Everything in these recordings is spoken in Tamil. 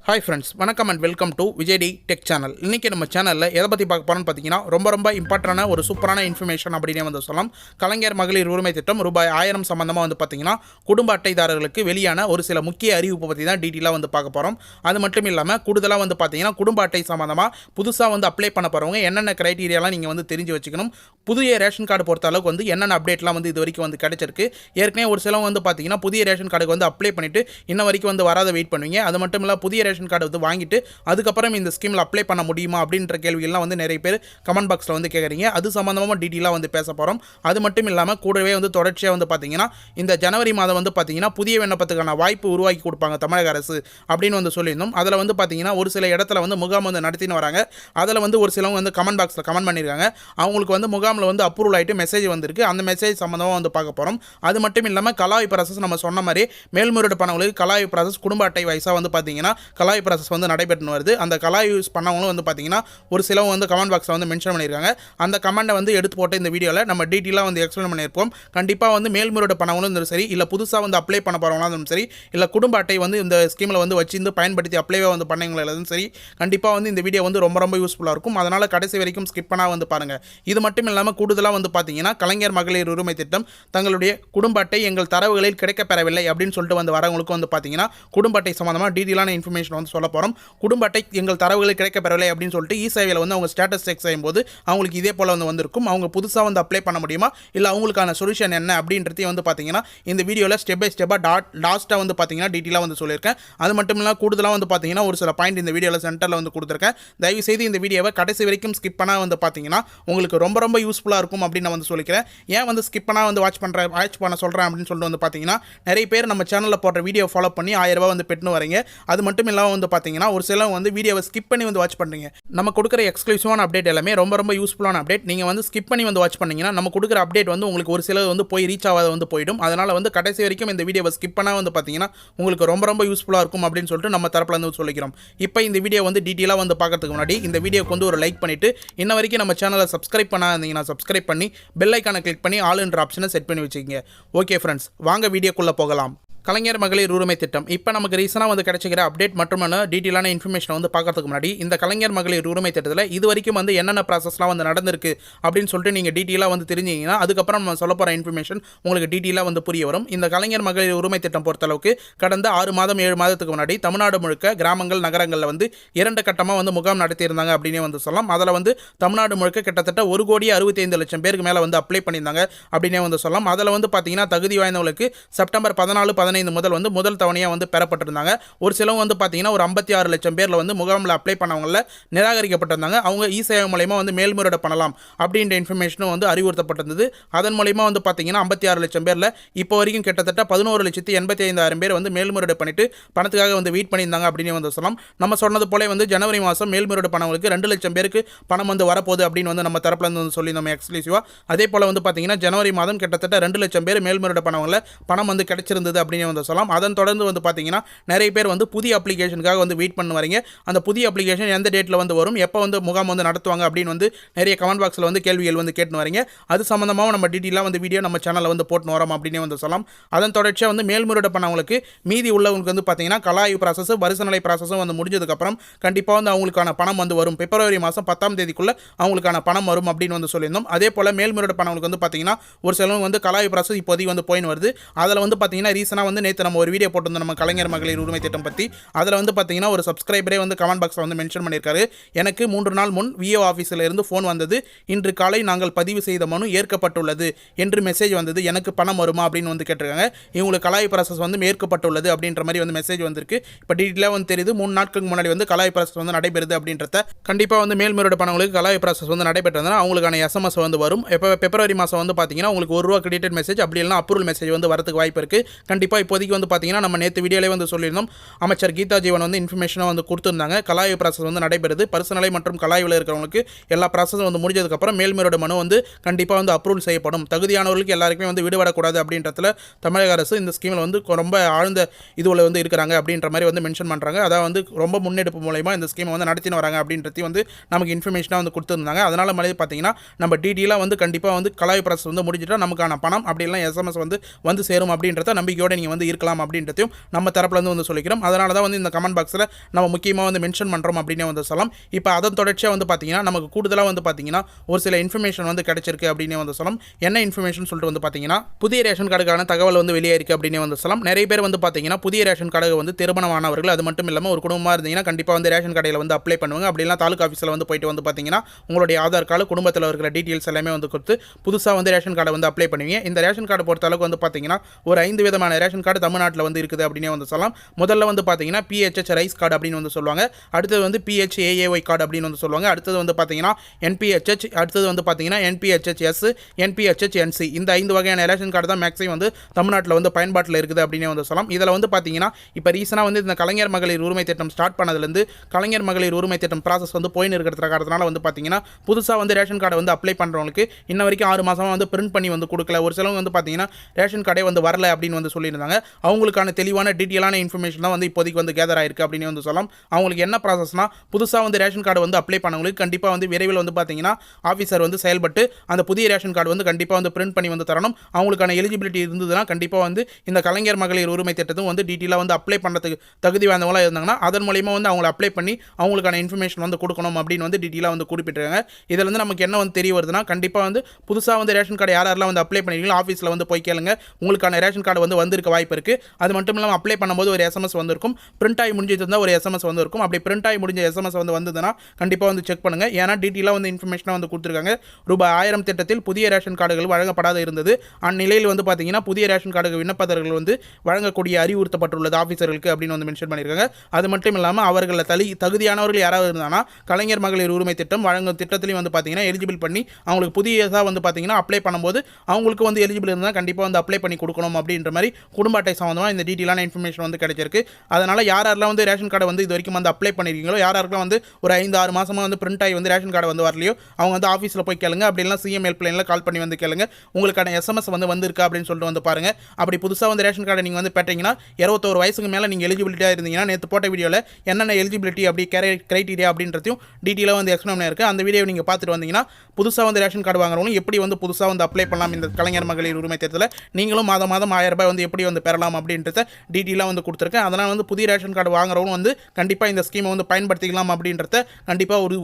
ஹாய் ஃப்ரெண்ட்ஸ், வணக்கம் and welcome to விஜய்டி tech channel. இன்றைக்கி நம்ம சேனலில் எதை பற்றி பார்க்க போகிறோன்னு பார்த்தீங்கன்னா ரொம்ப இம்பார்ட்டண்டான ஒரு சூப்பரான இன்ஃபர்மேஷன் அப்படின்னே வந்து சொல்லலாம். கலைஞர் மகளிர் உரிமை திட்டம் ரூபாய் 1000 சம்மந்தமாக வந்து பார்த்தீங்கன்னா குடும்ப அட்டைதாரர்களுக்கு வெளியான ஒரு சில முக்கிய அறிவிப்பு பற்றி தான் டீட்டெயிலாக வந்து பார்க்க போகிறோம். அது மட்டும் இல்லாமல் கூடுதலாக வந்து பார்த்தீங்கன்னா குடும்ப அட்டை சம்மந்தமாக புதுசாக வந்து அப்ளை பண்ண போகிறவங்க என்னென்ன க்ரைட்டீரியாலாம் நீங்கள் வந்து தெரிஞ்சு வச்சுக்கணும், புதிய ரேஷன் கார்டு பொறுத்த அளவுக்கு வந்து என்னென்ன அப்டேட்லாம் வந்து இது வரைக்கும் வந்து கிடைச்சிருக்கு. ஏற்கனவே ஒரு சிலவங்க வந்து பார்த்தீங்கன்னா புதிய ரேஷன் கார்டுக்கு வந்து அப்ளை பண்ணிவிட்டு இன்ன வரைக்கும் வந்து வராத வெயிட் பண்ணுவீங்க. அது மட்டும் இல்லை புதிய ரேஷன் கார்டு வந்து வாங்கிட்டு அதுக்கப்புறம் இந்த ஸ்கீமில் அப்ளை பண்ண முடியுமா அப்படின்ற கேள்விகள்லாம் வந்து நிறைய பேர் கமெண்ட் பாக்ஸில் வந்து கேட்குறீங்க. அது சம்மந்தமாக டீட்டெயிலாக வந்து பேச போகிறோம். அது மட்டும் இல்லாமல் கூடவே வந்து தொடர்ச்சியாக வந்து பார்த்தீங்கன்னா இந்த ஜனவரி மாதம் வந்து பார்த்தீங்கன்னா புதிய விண்ணப்பத்துக்கான வாய்ப்பு உருவாக்கி கொடுப்பாங்க தமிழக அரசு அப்படின்னு வந்து சொல்லியிருந்தோம். அதில் வந்து பார்த்தீங்கன்னா ஒரு சில இடத்துல வந்து முகாம் வந்து நடத்தின்னு வராங்க. அதில் வந்து ஒரு சிலவங்க வந்து கமெண்ட் பாக்ஸில் கமெண்ட் பண்ணியிருக்காங்க. அவங்களுக்கு வந்து முகாமில் வந்து அப்ரூவல் ஆகிட்டு மெசேஜ் வந்திருக்கு. அந்த மெசேஜ் சம்மந்தமாக வந்து பார்க்க போகிறோம். அது மட்டும் இல்லாமல் கலாய் ப்ராசஸ் நம்ம சொன்ன மாதிரி மேல்முறையீடு பண்ணவங்களுக்கு கலாய் ப்ராசஸ் குடும்ப அட்டை வயசாக வந்து பார்த்தீங்கன்னா கலாய் ப்ராசஸ் வந்து நடைபெற்று வருது. அந்த கலாய் யூஸ் பண்ணவங்களும் வந்து பார்த்தீங்கன்னா ஒரு சிலவங்க வந்து கமெண்ட் பாக்ஸில் வந்து மென்ஷன் பண்ணியிருக்காங்க. அந்த கமெண்டை வந்து எடுத்து போட்டு இந்த வீடியோவில் நம்ம டீட்டெயிலாக வந்து எக்ஸ்பிளைன் பண்ணியிருப்போம். கண்டிப்பாக வந்து மேல்முறையீடு பண்ணவங்களும் இருந்தாலும் சரி, இல்லை புதுசாக வந்து அப்ளை பண்ண போகிறவங்களும் சரி, இல்லை குடும்ப அட்டை வந்து இந்த ஸ்கீமில் வந்து வச்சு பயன்படுத்தி அப்ளைவே வந்து பண்ணவங்களும் சரி, கண்டிப்பாக வந்து இந்த வீடியோ வந்து ரொம்ப யூஸ்ஃபுல்லாக இருக்கும். அதனால் கடைசி வரைக்கும் ஸ்கிப் பண்ணால் வந்து பாருங்கள். இது மட்டும் இல்லாமல் கூடுதலாக வந்து பார்த்தீங்கன்னா கலைஞர் மகளிர் உரிமை திட்டம் தங்களுடைய குடும்ப அட்டை எங்கள் தரவுகளில் கிடைக்கப்பெறவில்லை அப்படின்னு சொல்லிட்டு வந்து வரவங்களுக்கும் வந்து பார்த்தீங்கன்னா குடும்ப அட்டை சம்மந்தமாக டீட்டெயிலான இன்ஃபர்மேஷன் வந்து சொல்ல போகிறோம். குடும்ப அட்டை எங்கள் தரவுகளை கிடைக்கப்பெறவில்லை அப்படின்னு சொல்லிட்டு இ-சேவையில் வந்து அவங்க ஸ்டேட்டஸ் செக் செய்யும்போது அவங்களுக்கு இதே போல் வந்து வந்திருக்கும். அவங்க புதுசாக வந்து அப்ளை பண்ண முடியுமா, இல்லை அவங்களுக்கான சொல்யூஷன் என்ன அப்படின்றதையும் வந்து பார்த்தீங்கன்னா இந்த வீடியோவில் ஸ்டெப் பை ஸ்டெப்பாக லாஸ்ட்டாக வந்து பார்த்தீங்கன்னா டீட்டெயிலாக வந்து சொல்லியிருக்கேன். அது மட்டும் இல்லாமல் கூடுதலாக வந்து பார்த்தீங்கன்னா ஒரு சில பாயிண்ட் இந்த வீடியோவில் சென்டரில் வந்து கொடுத்துருக்கேன். தயவுசெய்து இந்த வீடியோவை கடைசி வரைக்கும் ஸ்கிப் பண்ணால் வந்து பார்த்தீங்கன்னா உங்களுக்கு ரொம்ப யூஸ்ஃபுல்லாக இருக்கும் அப்படின்னு நான் வந்து சொல்லிக்கிறேன். ஏன் வந்து ஸ்கிப் பண்ணால் வந்து வாட்ச் பண்ண சொல்கிறேன் அப்படின்னு சொல்லிட்டு வந்து பார்த்தீங்கன்னா நிறைய பேர் நம்ம சேனலில் போடுற வீடியோ ஃபாலோ பண்ணி 1000 ரூபாய் வந்து பெட்டுன்னு வரீங்க. அது மட்டும் இல்லாமல் வந்து பார்த்தீங்கன்னா ஒரு சிலவங்க வந்து வீடியோவை ஸ்கிப் பண்ணி வந்து வாட்ச் பண்ணுறீங்க. நம்ம கொடுக்குற எக்ஸ்க்ளூசிவான அப்டேட் எல்லாமே ரொம்ப யூஸ்ஃபுல்லான அப்டேட். நீங்கள் வந்து ஸ்கிப் பண்ணி வந்து வாட்ச் பண்ணீங்கன்னா நம்ம கொடுக்குற அப்டேட் வந்து உங்களுக்கு ஒரு சிலது வந்து போய் ரீச் ஆகாத வந்து போயிடும். அதனால் வந்து கடைசி வரைக்கும் இந்த வீடியோவை ஸ்கிப் பண்ணால் வந்து பார்த்தீங்கன்னா உங்களுக்கு ரொம்ப யூஸ்ஃபுல்லாக இருக்கும் அப்படின்னு சொல்லிட்டு நம்ம தரப்பில் வந்து சொல்லிக்கிறோம். இப்போ இந்த வீடியோ வந்து டீட்டெயிலாக வந்து பார்க்கறதுக்கு முன்னாடி இந்த வீடியோக்கு வந்து ஒரு லைக் பண்ணிவிட்டு இன்ன வரைக்கும் நம்ம சேனலை சப்ஸ்கிரைப் பண்ணாதீங்கன்னா சப்ஸ்கிரைப் பண்ணி பெல் ஐக்கானை கிளிக் பண்ணி ஆல்ன்ற ஆப்ஷனை செட் பண்ணி வச்சுக்கோங்க. ஓகே ஃப்ரெண்ட்ஸ், வாங்க வீடியோக்குள்ளே போகலாம். கலைஞர் மகளிர் உரிமை திட்டம் இப்போ நமக்கு ரீசனாக வந்து கிடைச்சிக்கிற அப்டேட் மற்றும் டீட்டெயிலான இன்ஃபர்மேஷன் வந்து பார்க்கறதுக்கு முன்னாடி இந்த கலைஞர் மகளிர் உரிமை திட்டத்தில் இது வரைக்கும் வந்து என்னென்ன ப்ராசஸ்லாம் வந்து நடந்திருக்கு அப்படின்னு சொல்லிட்டு நீங்கள் டீட்டெயிலாக வந்து தெரிஞ்சிங்கன்னா அதுக்கப்புறம் நம்ம சொல்ல போகிற இன்ஃபர்மேஷன் உங்களுக்கு டீட்டெயிலாக வந்து புரிய வரும். இந்த கலைஞர் மகளிர் உரிமை திட்டம் பொறுத்தளவுக்கு கடந்த 6 மாதம் 7 மாதத்துக்கு முன்னாடி தமிழ்நாடு முழுக்க கிராமங்கள் நகரங்களில் வந்து 2 கட்டமாக வந்து முகாம் நடத்தியிருந்தாங்க அப்படின்னே வந்து சொல்லலாம். அதில் வந்து தமிழ்நாடு முழுக்க கிட்டத்தட்ட 1,65,00,000 பேருக்கு மேலே வந்து அப்ளை பண்ணியிருந்தாங்க அப்படின்னே வந்து சொல்லலாம். அதில் வந்து பார்த்தீங்கன்னா தகுதி வாய்ந்தவங்களுக்கு செப்டம்பர் 14-15 முதல் வந்து முதல் தவணையாக வந்து பெறப்பட்டிருந்தாங்க. ஒரு சிலவங்க வந்து பார்த்தீங்கன்னா ஒரு 56 லட்சம் பேரில் வந்து முகாமில் அப்ளை பண்ணவங்கள நிராகரிக்கப்பட்டிருந்தாங்க. அவங்க இ-சேவை மூலமா வந்து மேல்முறையீடு பண்ணலாம் அப்படின்ற இன்ஃபர்மேஷனும் வந்து அறிவுறுத்தப்பட்டிருந்தது. அதன் மூலமா வந்து பார்த்தீங்கன்னா 56 லட்சம் பேரில் இப்போ வரைக்கும் கிட்டத்தட்ட 11,85,000 பேர் வந்து மேல்முறையீடு பண்ணிட்டு பணத்துக்காக வந்து வெயிட் பண்ணியிருந்தாங்க அப்படின்னு வந்து சொல்லலாம். நம்ம சொன்னது போல வந்து ஜனவரி மாதம் மேல்முறையீடு பண்ணவங்களுக்கு 2 லட்சம் பேருக்கு பணம் வந்து வரப்போகுது அப்படின்னு வந்து நம்ம தரப்புல இருந்து சொல்லி நம்ம எக்ஸ்க்ளூசிவாக. அதே போல் வந்து பார்த்தீங்கன்னா ஜனவரி மாதம் கிட்டத்தட்ட 2 லட்சம் பேர் மேல்முறையீடு பண்ணவங்கள பணம் வந்து கிடைச்சிருந்தது அப்படின்னு வந்து சொல்லலாம். அதன் தொடர்ந்து வந்து பார்த்தீங்கன்னா நிறைய பேர் வந்து புதிய அப்ளிகேஷனுக்காக வந்து வெயிட் பண்ண வரீங்க. அந்த புதிய அப்ளிகேஷன் எந்த டேட்டில் வந்து வரும், எப்போ வந்து முகாம் வந்து நடத்துவாங்க அப்படின்னு வந்து நிறைய கமெண்ட் பாக்ஸில் வந்து கேள்விகள் வந்து கேட்டு வரீங்க. அது சம்மந்தமாக நம்ம டீட்டெயிலாக வந்து வீடியோ நம்ம சேனலில் வந்து போட்டு வரோம் அப்படின்னு வந்து சொல்லலாம். அதன் தொடர்ச்சியாக வந்து மேல்முறையீடு பண்ணவங்களுக்கு மீதி உள்ளவங்களுக்கு வந்து பார்த்தீங்கன்னா கலாய்வு ப்ராசஸ் வருசநிலை ப்ராசஸும் வந்து முடிஞ்சதுக்கப்புறம் கண்டிப்பாக வந்து அவங்களுக்கான பணம் வந்து வரும். பிப்ரவரி மாதம் 10ஆம் தேதிக்குள்ளே அவங்களுக்கான பணம் வரும் அப்படின்னு வந்து சொல்லியிருந்தோம். அதே போல் மேல்முறையீடு பண்ணவங்களுக்கு வந்து பார்த்தீங்கன்னா ஒரு சிலவங்க வந்து கலாய்வு ப்ராசஸ் இப்போதைக்கு வந்து போயின்னு வருது. அதில் வந்து பார்த்தீங்கன்னா ரீசனாக வந்து நேற்று நம்ம ஒரு வீடியோ போட்டிருந்தோம் நம்ம கலைஞர் மகளிர் உரிமை திட்டம் பற்றி. அதில் வந்து பார்த்தீங்கன்னா ஒரு சப்ஸ்கிரைபரே வந்து கமெண்ட் பாக்ஸில் வந்து மென்ஷன் பண்ணியிருக்காரு. எனக்கு 3 நாள் முன் விஓ ஆஃபீஸில் இருந்து ஃபோன் வந்தது. இன்று காலை நாங்கள் பதிவு செய்த மனு ஏற்கப்பட்டுள்ளது என்று மெசேஜ் வந்தது. எனக்கு பணம் வருமா அப்படின்னு வந்து கேட்டிருக்காங்க. இவங்களுக்கு கலாய் ப்ராசஸ் வந்து ஏற்கப்பட்டுள்ளது அப்படின்ற மாதிரி வந்து மெசேஜ் வந்திருக்கு. இப்போ டீட்டெயிலாக வந்து தெரியுது 3 நாட்களுக்கு முன்னாடி வந்து கலாய் ப்ராசஸ் வந்து நடைபெறுது அப்படின்றத. கண்டிப்பாக வந்து மேல்முறையீடு பண்ணவங்களுக்கு கலாய் ப்ராசஸ் வந்து நடைபெற்றதுனா அவங்களுக்கான எஸ்எம்எஸ் வந்து வரும். இப்போ பிப்ரவரி மாதம் வந்து பார்த்தீங்கன்னா உங்களுக்கு ₹1 கிரெடிட் மெசேஜ் அப்படி இல்லைனா அப்ரூவல் மெசேஜ் வந்து வரதுக்கு வாய்ப்பு இருக்குது. கண்டிப்பாக இப்போதைக்கு வந்து பார்த்தீங்கன்னா நம்ம நேற்று வீடியோலே வந்து சொல்லியிருந்தோம். அமைச்சர் கீதா ஜீவன் வந்து இன்ஃபர்மேஷனாக வந்து கொடுத்துருந்தாங்க. கலாய்வு ப்ராசஸ் வந்து நடைபெறுது. பரிசு மற்றும் கலாய்வில் இருக்கிறவங்களுக்கு எல்லா ப்ராசஸும் வந்து முடிஞ்சதுக்கப்புறம் மேல்முறையீடு மனு வந்து கண்டிப்பாக வந்து அப்ரூவல் செய்யப்படும். தகுதியானவர்களுக்கு எல்லாருக்குமே வந்து விடுபடக்கூடாது அப்படின்றதுல தமிழக அரசு இந்த ஸ்கீமில் வந்து ரொம்ப ஆழ்ந்த இதுவில் வந்து இருக்கிறாங்க அப்படின்ற மாதிரி வந்து மென்ஷன் பண்ணுறாங்க. அதாவது வந்து ரொம்ப முன்னெடுப்பு மூலமா இந்த ஸ்கீமை வந்து நடத்தின்னு வராங்க அப்படின்றதையும் வந்து நமக்கு இன்ஃபர்மேஷனாக வந்து கொடுத்துருந்தாங்க. அதனால் மாதிரி பார்த்தீங்கன்னா நம்ம டீட்டெயிலாக வந்து கண்டிப்பாக வந்து கலாய்வு ப்ராசஸ் வந்து முடிஞ்சிட்டா நமக்கான பணம் அப்படி இல்லைனா எஸ்எம்எஸ் வந்து சேரும் அப்படின்றத நம்பிக்கையோடு நீங்கள் வந்து இருக்கலாம் அப்படின்றதையும் நம்ம தரப்புலேருந்து வந்து சொல்லிக்கிறோம். அதனால தான் வந்து இந்த கமெண்ட் பாக்ஸில் நம்ம முக்கியமாக வந்து மென்ஷன் பண்ணுறோம் அப்படின்னே வந்து சொல்லலாம். இப்போ அதன் தொடர்ச்சியாக வந்து பார்த்தீங்கன்னா நமக்கு கூடுதலாக வந்து பார்த்தீங்கன்னா ஒரு சில இன்ஃபர்மேஷன் வந்து கிடைச்சிருக்கு அப்படின்னே வந்து சொல்லலாம். என்ன இன்ஃபர்மேஷன் சொல்லிட்டு வந்து பார்த்தீங்கன்னா புதிய ரேஷன் கார்டுக்கான தகவல் வந்து வெளியாயிருக்கு அப்படின்னே வந்து சொல்லலாம். நிறைய பேர் வந்து பார்த்தீங்கன்னா புதிய ரேஷன் கார்டு வந்து திருமணமானவர்கள், அது மட்டும் இல்லாமல் ஒரு குடும்பமாக இருந்தீங்கன்னா கண்டிப்பாக வந்து ரேஷன் கடையில் வந்து அப்ளை பண்ணுவாங்க. அப்படிலாம் தாலுக்கா ஆஃபீஸில் வந்து போயிட்டு வந்து பார்த்தீங்கன்னா உங்களுடைய ஆதார் கார்டு, குடும்பத்தில் இருக்கிற டீட்டெயில்ஸ் எல்லாமே வந்து கொடுத்து புதுசாக வந்து ரேஷன் கார்டை வந்து அப்ளை பண்ணுவீங்க. இந்த ரேஷன் கார்டு பொறுத்த அளவுக்கு வந்து பார்த்தீங்கன்னா ஒரு 5 விதமான ரேஷன் கார்டு தமிழ்நாட்டில் வந்து இருக்குது அப்படின்னே வந்து சொல்லலாம். முதல்ல வந்து பார்த்தீங்கன்னா PHH ரைஸ் கார்டு அப்படின்னு வந்து சொல்லுவாங்க. அடுத்தது வந்து PHAAY கார்டு அப்படின்னு வந்து சொல்லுவாங்க. அடுத்தது வந்து பார்த்தீங்கன்னா NPHH, அடுத்தது வந்து பார்த்தீங்கன்னா NPHHS, NPHHNC. இந்த 5 வகையான ரேஷன் கார்டு தான் மேக்ஸிமம் வந்து தமிழ்நாட்டில் வந்து பயன்பாட்டில் இருக்குது அப்படின்னே வந்து சொல்லலாம். இதில் வந்து பார்த்தீங்கன்னா இப்போ ரீசனாக வந்து இந்த கலைஞர் மகளிர் உரிமை திட்டம் ஸ்டார்ட் பண்ணதுலேருந்து கலைஞர் மகளிர் உரிமை திட்டம் ப்ராசஸ் வந்து போயின்னு இருக்கிற காரணத்தினால வந்து பார்த்தீங்கன்னா புதுசாக வந்து ரேஷன் கார்டை வந்து அப்ளை பண்ணுறவங்களுக்கு இன்ன வரைக்கும் 6 மாதமாக வந்து பிரிண்ட் பண்ணி வந்து கொடுக்கல. ஒரு சிலவங்க வந்து பார்த்தீங்கன்னா ரேஷன் கார்டே வந்து வரல அப்படின்னு வந்து சொல்லியிருந்தாங்க. அவங்களுக்கான தெளிவான டீட்டெயிலான இன்ஃபர்மேஷன் தான் வந்து இப்போதைக்கு வந்து கேதர் ஆயிருக்கு அப்படின்னு வந்து சொல்லலாம். அவங்களுக்கு என்ன ப்ராசஸ்னா புதுசாக வந்து ரேஷன் கார்டு வந்து அப்ளை பண்ணவங்களுக்கு கண்டிப்பாக வந்து விரைவில் வந்து பார்த்தீங்கன்னா ஆஃபீஸர் வந்து செயல்பட்டு அந்த புதிய ரேஷன் கார்டு வந்து கண்டிப்பாக வந்து பிரிண்ட் பண்ணி வந்து தரணும். அவங்களுக்கான எலிஜிபிலிட்டி இருந்ததுன்னா கண்டிப்பாக வந்து இந்த கலைஞர் மகளிர் உரிமை திட்டத்தும் வந்து டீட்டெயிலாக வந்து அப்ளை பண்ணுறதுக்கு தகுதி வாய்ந்தவங்களாக இருந்தாங்கன்னா அதன் மூலியமாக வந்து அவங்களை அப்ளை பண்ணி அவங்களுக்கான இன்ஃபர்மேஷன் வந்து கொடுக்கணும் அப்படின்னு வந்து டீட்டெயிலாக வந்து குறிப்பிட்டிருக்காங்க. இதில் வந்து நமக்கு என்ன வந்து தெரிய வருதுன்னா கண்டிப்பாக வந்து புதுசாக வந்து ரேஷன் கார்டு யாரெல்லாம் வந்து அப்ளை பண்ணிருக்கீங்களோ ஆஃபீஸில் வந்து போய் கேளுங்க. உங்களுக்கான ரேஷன் கார்டு வந்து வந்திருக்க வாய்ப்பு இருக்குது. அது மட்டும் இல்லாமல் அப்ளை பண்ணும்போது ஒரு SMS வந்திருக்கும். பிரிண்ட் ஆகி முடிஞ்சிருந்தால் ஒரு SMS வந்திருக்கும். அப்படி பிரிண்ட் ஆகி முடிஞ்ச SMS வந்து வந்ததுன்னா கண்டிப்பாக வந்து செக் பண்ணுங்கள். ஏன்னா டீட்டெயிலாக வந்து இன்ஃபர்மேஷனாக வந்து கொடுத்துருக்காங்க. ரூபாய் 1000 திட்டத்தில் புதிய ரேஷன் கார்டுகள் வழங்கப்படாத இருந்தது. அந்நிலையில் வந்து பார்த்தீங்கன்னா புதிய ரேஷன் கார்டு விண்ணப்பதாரர்கள் வந்து வழங்கக்கூடிய அறிவுறுத்தப்பட்டுள்ளது ஆஃபீஸர்களுக்கு அப்படின்னு வந்து மென்ஷன் பண்ணியிருக்காங்க. அது மட்டும் இல்லாமல் அவர்களை தகுதியானவர்கள் யாராவது இருந்தாங்கன்னா கலைஞர் மகளிர் உரிமை திட்டம் வழங்கும் திட்டத்திலையும் வந்து பார்த்தீங்கன்னா எலிஜிபிள் பண்ணி அவங்களுக்கு புதியதாக வந்து பார்த்தீங்கன்னா அப்ளை பண்ணும்போது அவங்களுக்கு வந்து எலிஜிபிள் இருந்தால் கண்டிப்பாக வந்து அப்ளை பண்ணி கொடுக்கணும் அப்படின்ற மாதிரி குடும்ப அட்டை சம்மந்தமாக இந்த டீட்டெயிலான இன்ஃபர்மேஷன் வந்து கிடைச்சிருக்கு. அதனால் யாரெல்லாம் வந்து ரேஷன் கார்டை வந்து இது வரைக்கும் வந்து அப்ளை பண்ணியிருக்கீங்களோ யாரெல்லாம் வந்து ஒரு 5-6 மாதமாக வந்து பிரிண்ட் ஆகி வந்து ரேஷன் கார்டு வந்து வரலையோ அவங்க வந்து ஆஃபீஸில் போய் கேளுங்க. அப்படிலாம் CM ஹெல்ப்லைனில் கால் பண்ணி வந்து கேளுங்க. உங்களுக்கான SMS வந்து வந்திருக்கா அப்படின்னு சொல்லிட்டு வந்து பாருங்கள். அப்படி புதுசாக வந்து ரேஷன் கார்டை நீங்கள் வந்து பெற்றீங்கன்னா 21 வயசுக்கு மேலே நீங்கள் எலிஜிபிலிட்டியாக இருந்தீங்கன்னா நேற்று போட்ட வீடியோவில் என்னென்ன எலிஜிபிலிட்டி அப்படி கிரைட்டீரியா அப்படின்றதையும் டீட்டெயிலாக வந்து எக்ஸ்பிளைன் பண்ணியிருக்கு. அந்த வீடியோ நீங்கள் பார்த்துட்டு வந்தீங்கன்னா புதுசாக வந்து ரேஷன் கார்டு வாங்குறவங்களும் எப்படி வந்து புதுசாக வந்து அப்ளை பண்ணலாம் இந்த கலைஞர் மகளிர் உரிமை திட்டத்தில் நீங்களும் மாதம் 1000 ரூபாய் வந்து எப்படி வந்து பெறலாம் அப்படின்றத டீட்டெயிலாக வந்து கொடுத்துருக்கேன். அதனால் வந்து புதிய ரேஷன் கார்டு வாங்குறவங்களும் வந்து கண்டிப்பாக இந்த ஸ்கீமை வந்து பயன்படுத்திக்கலாம் அப்படின்றத கண்டிப்பாக ஒரு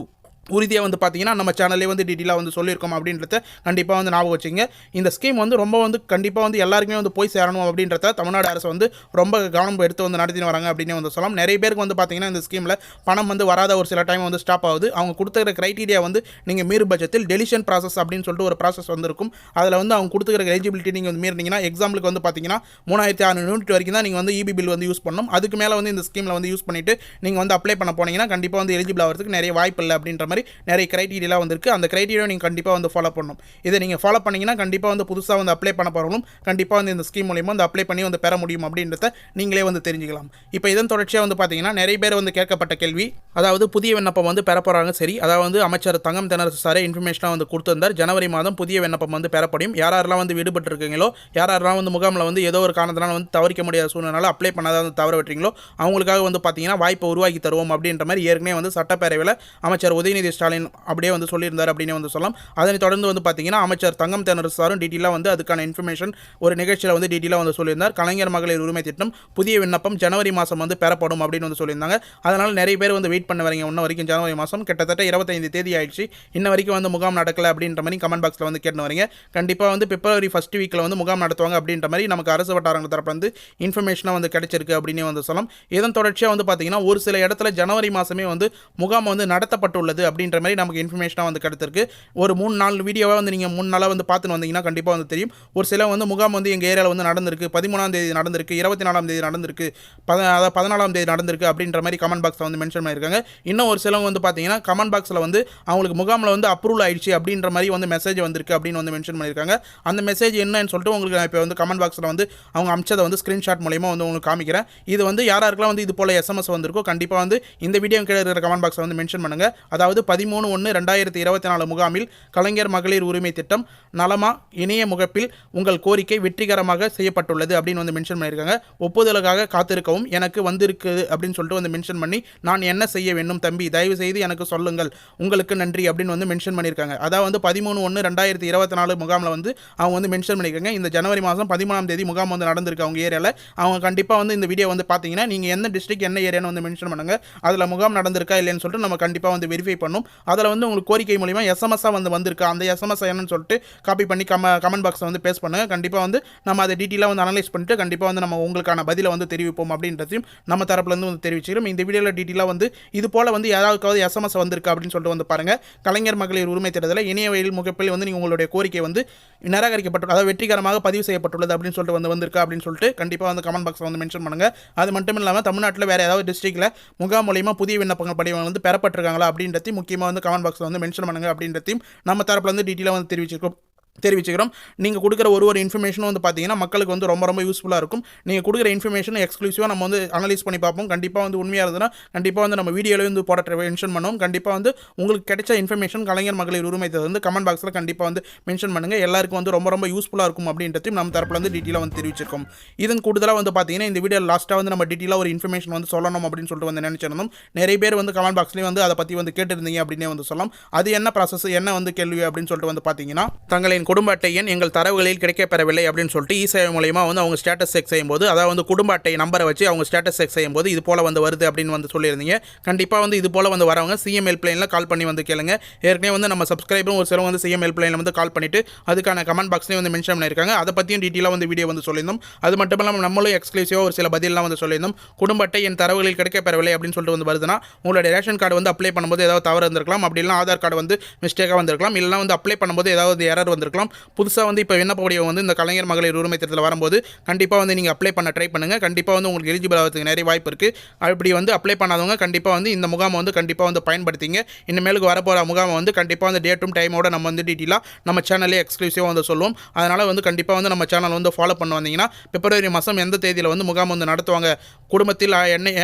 உறுதியாக வந்து பார்த்தீங்கன்னா நம்ம சேனல்லே வந்து டீட்டெயிலாக வந்து சொல்லியிருக்கோம் அப்படின்றத கண்டிப்பாக வந்து ஞாபகம் வச்சுங்க. இந்த ஸ்கீம் வந்து ரொம்ப வந்து கண்டிப்பாக வந்து எல்லாருக்குமே வந்து போய் சேரணும் அப்படின்றத தமிழ்நாடு அரசு வந்து ரொம்ப கவனம் எடுத்து வந்து நடத்தின்னு வராங்க அப்படின்னு வந்து சொல்லலாம். நிறைய பேருக்கு வந்து பார்த்தீங்கன்னா இந்த ஸ்கீமில் பணம் வந்து வராத ஒரு சில டைம் வந்து ஸ்டாப் ஆகுது. அவங்க கொடுத்துக்கிற க்ரைட்டீரியா வந்து நீங்கள் மீறு பட்சத்தில் டெலிஷன் ப்ராசஸ் அப்படின்னு சொல்லிட்டு ஒரு ப்ராசஸ் வந்துருக்கும். அதில் வந்து அவங்க கொடுத்துக்கிற எலிஜிபிலிட்டி நீங்கள் வந்து மீறினீங்கன்னா எக்ஸாம்பிளுக்கு வந்து பார்த்தீங்கன்னா 3600 யூனிட் வரைக்கும் தான் நீங்கள் வந்து EB பில் வந்து யூஸ் பண்ணணும். அதுக்கு மேலே வந்து இந்த ஸ்கீமில் வந்து யூஸ் பண்ணிவிட்டு நீங்கள் வந்து அப்ளை பண்ண போனீங்கன்னா கண்டிப்பாக வந்து எலிஜிபிள் ஆகிறதுக்கு நிறைய வாய்ப்பு இல்லை அப்படின்ற மாதிரி நிறைய கிரைட்டீரியாலாம் வந்திருக்கு. அந்த கிரைட்டீரியா நீங்கள் கண்டிப்பாக வந்து ஃபாலோ பண்ணணும். இதை நீங்கள் ஃபாலோ பண்ணிங்கன்னா கண்டிப்பாக வந்து புதுசாக வந்து அப்ளை பண்ண போகிறவங்களும் கண்டிப்பாக வந்து இந்த ஸ்கீம் மூலியமாக வந்து அப்ளை பண்ணி வந்து பெற முடியும் அப்படின்றத நீங்களே வந்து தெரிஞ்சுக்கலாம். இப்போ இதன் தொடர்ச்சியாக வந்து பார்த்தீங்கன்னா நிறைய பேர் வந்து கேட்கப்பட்ட கேள்வி, அதாவது புதிய விண்ணப்பம் வந்து பெற போகிறாங்க. சரி, அதாவது வந்து அமைச்சர் தங்கம் தென்னரசு சாரே இன்ஃபர்மேஷனாக வந்து கொடுத்திருந்தார். ஜனவரி மாதம் புதிய விண்ணப்பம் வந்து பெறப்படும். யாரெல்லாம் வந்து விடுபட்டு இருக்கீங்களோ யாரெல்லாம் வந்து முகாமில் வந்து ஏதோ ஒரு காரணத்தினால வந்து தவறிக்க முடியாத சூழ்நிலை அப்ளை பண்ணாத வந்து தவற விட்டுறீங்களோ அவங்களுக்காக வந்து பார்த்தீங்கன்னா வாய்ப்பை உருவாக்கி தருவோம் அப்படின்ற மாதிரி ஏற்கனவே வந்து சட்டப்பேரவையில் அமைச்சர் உதயநிதி ஸ்டாலின் அப்படியே வந்து சொல்லியிருந்தார் அப்படின்னு வந்து சொல்லலாம். அதனை தொடர்ந்து வந்து பார்த்தீங்கன்னா அமைச்சர் தங்கம் தென்னரசு சாரும் டீட்டெயிலாக வந்து அதுக்கான இன்ஃபர்மேஷன் ஒரு நிகழ்ச்சியில் வந்து டீட்டெயிலாக வந்து சொல்லியிருந்தார். கலைஞர் மகளிர் உரிமை திட்டம் புதிய விண்ணப்பம் ஜனவரி மாதம் வந்து பெறப்படும் அப்படின்னு வந்து சொல்லியிருந்தாங்க. அதனால் நிறைய பேர் வந்து வெயிட் பண்ண வரீங்க. இன்ன வரைக்கும் ஜனவரி மாதம் கிட்டத்தட்ட 25 தேதி ஆயிடுச்சு, இன்ன வரைக்கும் வந்து முகாம் நடக்கல அப்படின்ற மாதிரி கமெண்ட் பாக்ஸில் வந்து கேட்டு வரீங்க. கண்டிப்பாக வந்து பிப்ரவரி 1st வீக்கில் வந்து முகாம் நடத்துவாங்க அப்படின்ற மாதிரி நமக்கு அரசு வட்டாரங்கள் தரப்பு வந்து இன்ஃபர்மேஷனாக வந்து கிடைச்சிருக்கு அப்படின்னு வந்து சொல்லலாம். இதன் தொடர்ச்சியாக வந்து பார்த்தீங்கன்னா ஒரு சில இடத்துல ஜனவரி மாதமே வந்து முகாம் வந்து நடத்தப்பட்டுள்ளது அப்படின்ற மாதிரி நமக்கு இன்ஃபர்மேஷனாக வந்து கிடைத்திருக்கு. ஒரு 3-4 வீடியோவாக வந்து நீங்கள் 3 நாளாக வந்து பார்த்துன்னு வந்தீங்கன்னா கண்டிப்பாக வந்து தெரியும். ஒரு சில வந்து முகாம் வந்து எங்கள் ஏரியாவில் வந்து நடந்திருக்கு, 13ஆம் தேதி நடந்திருக்கு, 24ஆம் தேதி நடந்திருக்கு, 14ஆம் தேதி நடந்திருக்கு அப்படின்ற மாதிரி கமெண்ட் பாக்ஸில் வந்து மென்ஷன் பண்ணியிருக்காங்க. இன்னும் ஒரு சிலவங்க வந்து பார்த்தீங்கன்னா கமெண்ட் பாக்ஸில் வந்து அவங்களுக்கு முகாமில் வந்து அப்ரூவல் ஆயிடுச்சு அப்படின்ற மாதிரி வந்து மெசேஜ் வந்திருக்கு அப்படின்னு வந்து மென்ஷன் பண்ணியிருக்காங்க. அந்த மெசேஜ் என்னன்னு சொல்லிட்டு உங்களுக்கு நான் இப்போ வந்து கமெண்ட் பாக்ஸில் வந்து அவங்க அமிச்சதை வந்து ஸ்க்ரீன்ஷாட் மூலியமாக வந்து உங்களுக்கு காமிக்கிறேன். இது வந்து யாராருக்கெல்லாம் வந்து இது போல் SMS வந்திருக்கோ கண்டிப்பாக வந்து இந்த வீடியோ கீழே இருக்கிற கமெண்ட் பாக்ஸில் வந்து மென்ஷன் பண்ணுங்கள். அதாவது அதாவது 13/1/2024 முகாமில் கலைஞர் மகளிர் உரிமை திட்டம் நலமா இணைய முகப்பில் உங்கள் கோரிக்கை வெற்றிகரமாக செய்யப்பட்டுள்ளது அப்படின்னு வந்து மென்ஷன் பண்ணியிருக்காங்க. ஒப்புதலுக்காக காத்திருக்கவும் எனக்கு வந்திருக்கு அப்படின்னு சொல்லிட்டு வந்து மென்ஷன் பண்ணி நான் என்ன செய்ய வேண்டும் தம்பி தயவு செய்து எனக்கு சொல்லுங்கள் உங்களுக்கு நன்றி அப்படின்னு வந்து மென்ஷன் பண்ணியிருக்காங்க. அதாவது வந்து 13/1/2024 முகாமில் வந்து அவங்க வந்து மென்ஷன் பண்ணியிருக்காங்க. இந்த ஜனவரி மாதம் 13ஆம் தேதி முகாம் வந்து நடந்திருக்கு அவங்க ஏரியாவில். அவங்க கண்டிப்பாக வந்து இந்த வீடியோ வந்து பார்த்தீங்கன்னா நீங்கள் எந்த டிஸ்ட்ரிக்ட் என்ன ஏரியான்னு வந்து மென்ஷன் பண்ணுங்க. அதில் முகாம் நடந்திருக்கா இல்லைன்னு சொல்லிட்டு நம்ம கண்டிப்பாக வந்து வெரிஃபை பண்ணும். அதில் வந்து உங்களுக்கு கோரிக்கை மூலிமா எஸ்எம்எஸ்ஸாக வந்து வந்திருக்கா அந்த எஸ்எம்எஸ் என்னன்னு சொல்லிட்டு காப்பி பண்ணி கமெண்ட் பாக்ஸில் வந்து பேஸ்ட் பண்ணுங்க. கண்டிப்பாக வந்து நம்ம அதை டீட்டெயிலாக வந்து அனலைஸ் பண்ணிட்டு கண்டிப்பாக வந்து நம்ம உங்களுக்கான பதிலை வந்து தெரிவிப்போம் அப்படின்றதையும் நம்ம தரப்புலேருந்து வந்து தெரிவிச்சுக்கிறோம். இந்த வீடியோவில் டீட்டெயிலாக வந்து இது போல் வந்து யாராவது எஸ்எம்எஸ் வந்திருக்கா அப்படின்னு சொல்லிட்டு வந்து பாருங்க. கலைஞர் மகளிர் உரிமை திட்டத்தில் இணைய வழியில் முகப்பில் வந்து நீங்கள் உங்களுடைய கோரிக்கை வந்து நிராகரிக்கப்பட்டுள்ளது அதாவது வெற்றிகரமாக பதிவு செய்யப்பட்டுள்ளது அப்படின்னு சொல்லிட்டு வந்திருக்கா அப்படின்னு சொல்லிட்டு கண்டிப்பாக வந்து கமெண்ட் பாக்ஸில் வந்து மென்ஷன் பண்ணுங்க. அது மட்டும் இல்லாமல் தமிழ்நாட்டில் வேறு ஏதாவது டிஸ்ட்ரிக்ட்டில் முகாம் மூலியமாக புதிய விண்ணப்பங்கள் படிவங்கள் வந்து பெறப்பட்டிருக்காங்களா அப்படின்றதையும் முக்கியமாக வந்து கமெண்ட் பாக்ஸில் வந்து மென்ஷன் பண்ணுங்க அப்படின்றதையும் நம்ம தரப்புல வந்து டீட்டெயிலாக வந்து தெரிவிச்சுக்கிறோம். நீங்கள் கொடுக்குற ஒரு இன்ஃபர்மேஷனும் வந்து பார்த்தீங்கன்னா மக்களுக்கு வந்து ரொம்ப ரொம்ப யூஸ்ஃபுல்லாக இருக்கும். நீங்கள் கொடுக்குற இன்ஃபர்மேஷன் எக்ஸ்க்ளூசிவாக நம்ம வந்து அனலைஸ் பண்ணி பார்ப்போம். கண்டிப்பாக வந்து உண்மையாக இருந்ததுன்னா கண்டிப்பாக வந்து நம்ம வீடியோவில் வந்து போட மென்ஷன் பண்ணுவோம். கண்டிப்பாக வந்து உங்களுக்கு கிடைச்ச இன்ஃபர்மேஷன் கலைஞர் மகளிர் உரிமை வந்து கமெண்ட் பாக்ஸில் கண்டிப்பாக வந்து மென்ஷன் பண்ணுங்கள். எல்லாருக்கும் வந்து ரொம்ப ரொம்ப யூஸ்ஃபுல்லாக இருக்கும் அப்படின்றதையும் நம்ம தரப்பில் வந்து டீட்டெயிலாக வந்து தெரிவிச்சிருக்கோம். இதன் கூடுதலாக வந்து பார்த்தீங்கன்னா இந்த வீடியோ லாஸ்ட்டாக வந்து நம்ம டீட்டெயிலாக ஒரு இன்ஃபர்மேஷன் வந்து சொல்லணும் அப்படின்னு சொல்லிட்டு வந்து நினைச்சிருந்தோம். நிறைய பேர் வந்து கமெண்ட் பாக்ஸ்லேயும் வந்து அதை பற்றி வந்து கேட்டிருந்தீங்க அப்படின்னே வந்து சொல்லலாம். அது என்ன ப்ராசஸ் என்ன வந்து கேள்வி அப்படின்னு சொல்லிட்டு வந்து பார்த்தீங்கன்னா தங்களின் குடும்ப அட்டை எண் எங்கள் தரவுகளில் கிடைக்கப்பெறவில்லை அப்படின்னு சொல்லிட்டு இ-சேவை மூலமா வந்து அவங்க ஸ்டேட்டஸ் செக் செய்யும்போது அதாவது வந்து குடும்ப அட்டை நம்பரை வச்சு அவங்க ஸ்டேட்டஸ் செக் செய்யும்போது இது போல வந்து வருது அப்படின்னு வந்து சொல்லியிருந்தீங்க. கண்டிப்பாக வந்து இது போல வந்து வரவங்க சிஎம் ஹெல்ப்லைனில் கால் பண்ணி வந்து கேளுங்க. ஏற்கனவே வந்து நம்ம சப்ஸ்கிரைபரும் ஒரு சிலவங்க வந்து சிஎம் ஹெல்ப்லைனில் வந்து கால் பண்ணிட்டு அதுக்கான கமெண்ட் பாக்ஸ்லேயும் வந்து மென்ஷன் பண்ணியிருக்காங்க. அதை பற்றியும் டீட்டெயிலாக வந்து வீடியோ வந்து சொல்லியிருந்தோம். அது மட்டும் இல்லாமல் நம்மளும் எக்ஸ்க்ளூசிவாக ஒரு சில பதிலாம் வந்து சொல்லியிருந்தோம். குடும்ப அட்டை என் தரவுகளில் கிடைக்கப்பெறவில்லை அப்படின்னு சொல்லிட்டு வந்து வருதுன்னா உங்களுடைய ரேஷன் கார்டு வந்து அப்ளை பண்ணும்போது ஏதாவது தவறு இருந்திருக்கலாம். அப்படி இல்லைனா ஆதார் கார்டு வந்து மிஸ்டேக்காக வந்திருக்கலாம். இல்லைனா வந்து அப்ளை பண்ணும்போது ஏதாவது எரர் வந்திருக்கலாம். புதுசாக வந்து இப்போ விண்ணப்ப படிவம் வந்து இந்த கலைஞர் மகளிர் உரிமை திட்டத்தில் வரும்போது கண்டிப்பாக வந்து நீங்கள் அப்ளை பண்ண ட்ரை பண்ணுங்கள். கண்டிப்பாக வந்து உங்களுக்கு எலிஜிபிள் ஆகிறதுக்கு நிறைய வாய்ப்பு இருக்குது. அப்படி வந்து அப்ளை பண்ணாதவங்க கண்டிப்பாக வந்து இந்த முகாமை வந்து கண்டிப்பாக வந்து பயன்படுத்திங்க. இனிமேலுக்கு வரப்போகிற முகாமை வந்து கண்டிப்பாக வந்து டேட்டும் டைமோட நம்ம வந்து டீட்டெயிலாக நம்ம சேனலே எக்ஸ்க்ளூசிவாக வந்து சொல்லுவோம். அதனால் வந்து கண்டிப்பாக வந்து நம்ம சேனல் வந்து ஃபாலோ பண்ண வந்தீங்கன்னா பிப்ரவரி மாதம் எந்த தேதியில் வந்து முகாம் வந்து நடத்துவாங்க குடும்பத்தில்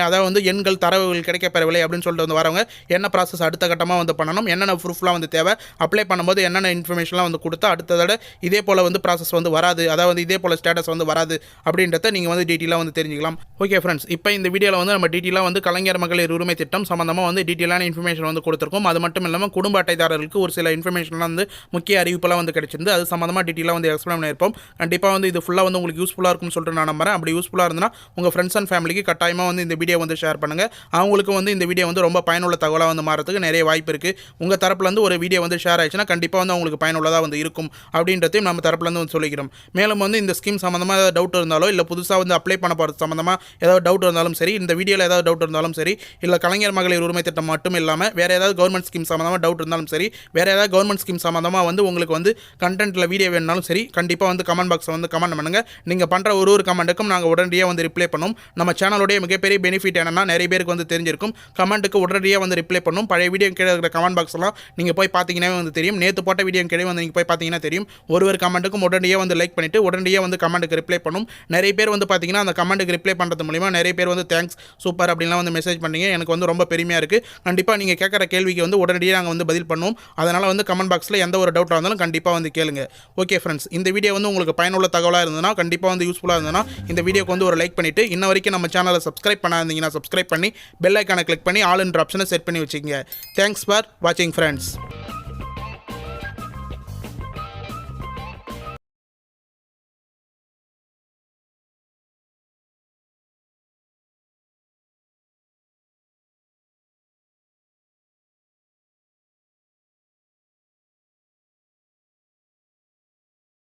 அதாவது வந்து எண்கள் தரவுகள் கிடைக்கப்பெறவில்லை அப்படின்னு சொல்லிட்டு வந்து வரவங்க என்ன ப்ராசஸ் அடுத்த கட்டமாக வந்து பண்ணணும், என்னென்ன ப்ரூஃப்லாம் வந்து தேவை, அப்ளை பண்ணும்போது என்னென்ன இன்ஃபர்மேஷன்லாம் வந்து கொடுத்தா அடுத்ததோட இதே போல் வந்து ப்ராசஸ் வந்து வராது, அதாவது இதே போல் ஸ்டேட்டஸ் வந்து வராது அப்படின்றத நீங்கள் வந்து டீட்டெயிலாக வந்து தெரிஞ்சுக்கலாம். ஓகே ஃப்ரெண்ட்ஸ், இப்போ இந்த வீடியோவில் வந்து நம்ம டீட்டெயிலாக வந்து கலைஞர் மகளிர் உரிமை திட்டம் சம்மந்தமாக வந்து டீட்டெயிலான இன்ஃபர்மேஷன் வந்து கொடுத்துருக்கோம். அது மட்டும் இல்லாமல் குடும்ப அட்டைதாரர்களுக்கு ஒரு சில இன்ஃபர்மேஷன்லாம் வந்து முக்கிய அறிவிப்பெல்லாம் வந்து கிடைச்சிருந்து அது சம்மந்தமாக டீட்டெயிலாக வந்து எக்ஸ்பிளைன் பண்ணியிருப்போம். கண்டிப்பாக வந்து இது ஃபுல்லாக வந்து உங்களுக்கு யூஸ்ஃபுல்லாக இருக்கும்னு சொல்லிட்டு நான் நம்புறேன். அப்படி யூஸ்ஃபுல்லாக இருந்ததுன்னா உங்கள் ஃப்ரெண்ட்ஸ் அண்ட் ஃபேமிலிக்கு கட்டாயமாக வந்து இந்த வீடியோ வந்து ஷேர் பண்ணுங்கள். அவங்களுக்கு வந்து இந்த வீடியோ வந்து ரொம்ப பயனுள்ள தகவலாக வந்து மாறதுக்கு நிறைய வாய்ப்பு இருக்குது. உங்கள் தரப்புலேருந்து ஒரு வீடியோ வந்து ஷேர் ஆயிடுச்சுன்னா கண்டிப்பாக வந்து அவங்களுக்கு பயனுள்ளதாக வந்து இருக்கும் அப்படின்றதையும் நம்ம தரப்புலேருந்து வந்து சொல்லிக்கிறோம். மேலும் வந்து இந்த ஸ்கீம் சம்மந்தமாக ஏதாவது டவுட் இருந்தாலோ இல்லை புதுசாக வந்து அப்ளை பண்ண போகிறது சம்மந்தமாக ஏதாவது டவுட் இருந்தாலும் சரி, இந்த வீடியோவில் ஏதாவது டவுட் இருந்தாலும் சரி, இல்லை கலைஞர் மகளிர் உரிமை திட்டம் மட்டும் இல்லாமல் வேறு ஏதாவது கவர்மெண்ட் ஸ்கீம் சம்மந்தமாக டவுட் இருந்தாலும் சரி, வேறு ஏதாவது கவர்மெண்ட் ஸ்கீம் சம்மந்தமாக வந்து உங்களுக்கு வந்து கண்டென்ட்டில் வீடியோ வேணுனாலும் சரி, கண்டிப்பாக வந்து கமெண்ட் பாக்ஸில் வந்து கமெண்ட் பண்ணுங்கள். நீங்கள் பண்ணுற ஒரு கமெண்ட்டுக்கும் நாங்கள் உடனடியாக வந்து ரிப்ளை பண்ணுவோம். நம்ம சேனலுடைய மிகப்பெரிய பெனிஃபிட் என்னன்னா நிறைய பேருக்கு வந்து தெரிஞ்சிருக்கும், கமெண்ட்டுக்கு உடனடியாக வந்து ரிப்ளை பண்ணும். பழைய வீடியோ கீழே இருக்கிற கமெண்ட் பாக்ஸ்லாம் நீங்கள் போய் பார்த்தீங்கன்னா வந்து தெரியும். நேற்று போட்ட வீடியோ கீழே வந்து நீங்கள் போய் பார்த்தீங்கன்னா தெரியும். ஒரு கமெண்ட்டுக்கும் உடனடியாக வந்து லைக் பண்ணிவிட்டு உடனடியாக வந்து கமெண்ட்டுக்கு ரிப்ளை பண்ணும். நிறைய பேர் வந்து பார்த்தீங்கன்னா அந்த கமெண்ட்டுக்கு ரிப்ளை பண்ணுறது மூலிமா நிறைய பேர் வந்து தேங்க்ஸ் சூப்பர் அப்படின்லாம் வந்து மெசேஜ் பண்ணீங்க. எனக்கு வந்து ரொம்ப பெருமையாக இருக்குது. கண்டிப்பாக நீங்கள் கேட்குற கேள்விக்கு வந்து உடனடியாக நாங்கள் வந்து பதில் பண்ணுவோம். அதனால் வந்து கமெண்ட் பாக்ஸில் எந்த ஒரு டவுட்டாக இருந்தாலும் கண்டிப்பாக வந்து கேளுங்க. ஓகே ஃப்ரெண்ட்ஸ், இந்த வீடியோ வந்து உங்களுக்கு பயனுள்ள தகவலாக இருந்ததுன்னா கண்டிப்பாக வந்து யூஸ்ஃபுல்லாக இருந்ததுன்னா இந்த வீடியோக்கு வந்து ஒரு லைக் பண்ணிவிட்டு இன்ன வரைக்கும் நம்ம சேனலை சப்ஸ்கிரைப் பண்ணாதீங்கன்னா சப்ஸ்கிரைப் பண்ணி பெல் ஐக்கானை கிளிக் பண்ணி ஆல் என்ற ஆப்ஷனை செட் பண்ணி வச்சுக்கோங்க. தேங்க்ஸ் ஃபார் வாட்சிங் ஃப்ரெண்ட்ஸ்.